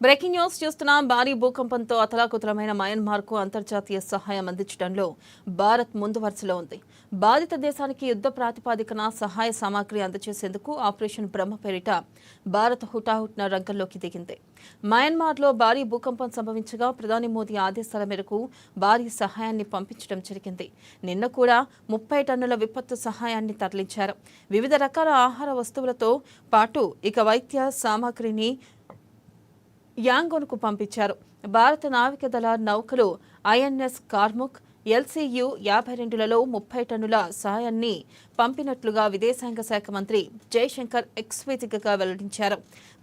Breaking news చూస్తున్నాం. భారీ భూకంపంతో అతలాకుతలమైన మయన్మార్కు అంతర్జాతీయ సహాయం అందించడంలో భారత్ ముందు వరుసలో ఉంది. బాధిత దేశానికి యుద్ధ ప్రాతిపాదికన సహాయ సామాగ్రి అందజేసేందుకు ఆపరేషన్ బ్రహ్మ పేరిట భారత్ హుటాహుటిన రంగంలోకి దిగింది. మయన్మార్లో భారీ భూకంపం సంభవించగా ప్రధాని మోదీ ఆదేశాల మేరకు భారీ సహాయాన్ని పంపించడం జరిగింది. నిన్న కూడా 30 టన్నుల విపత్తు సహాయాన్ని తరలించారు. వివిధ రకాల ఆహార వస్తువులతో పాటు వైద్య సామాగ్రిని యాంగోన్కు పంపించారు. భారత నావికాదళ నౌకలు ఐఎన్ఎస్ కార్ముక్, LCU 52లలో 30 టన్నుల సహాయాన్ని పంపినట్లుగా విదేశాంగ శాఖ మంత్రి జయశంకర్ ఎక్స్వేదికగా వెల్లడించారు.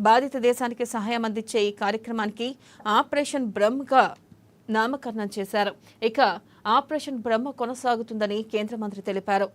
బాధిత దేశానికి సహాయం అందించే ఈ కార్యక్రమానికి ఆపరేషన్ బ్రహ్మగా నామకరణం చేశారు. ఆపరేషన్ బ్రహ్మ కొనసాగుతుందని కేంద్ర మంత్రి తెలిపారు.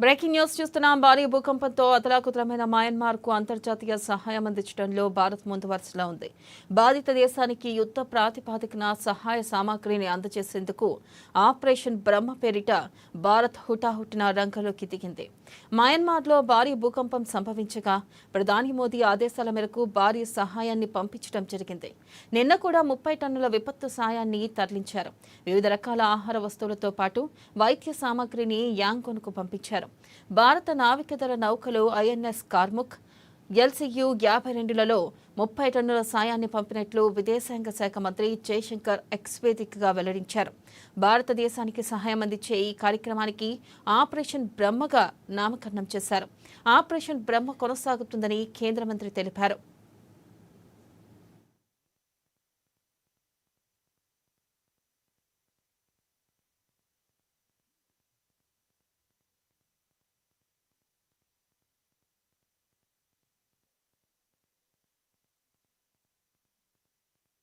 బ్రేకింగ్ న్యూస్ చూస్తున్నాం. భారీ భూకంపంతో అతలాకుతలమైన మయన్మార్కు అంతర్జాతీయ సహాయం అందించడంలో భారత్ ముందు వరుసలో ఉంది. బాధిత దేశానికి యుద్ధ ప్రాతిపాదికన సహాయ సామాగ్రిని అందజేసేందుకు ఆపరేషన్ బ్రహ్మ పేరిట భారత్ హుటాహుటిన రంగంలోకి దిగింది. మయన్మార్లో భారీ భూకంపం సంభవించగా ప్రధాని మోదీ ఆదేశాల మేరకు భారీ సహాయాన్ని పంపించడం జరిగింది. నిన్న కూడా 30 టన్నుల విపత్తు సాయాన్ని తరలించారు. వివిధ రకాల ఆహార వస్తువులతో పాటు వైద్య సామాగ్రిని యాంగోన్కు పంపించారు. భారత నావికాదళ నౌకలు ఐఎన్ఎస్ కార్ముక్, LCU 52లలో 30 టన్నుల సాయాన్ని పంపినట్లు విదేశాంగ శాఖ మంత్రి జయశంకర్ ఎక్స్వేదికగా వెల్లడించారు. భారతదేశానికి సహాయం అందించే ఈ కార్యక్రమానికి ఆపరేషన్ బ్రహ్మగా నామకరణం చేశారు. ఆపరేషన్ బ్రహ్మ కొనసాగుతుందని కేంద్ర మంత్రి తెలిపారు.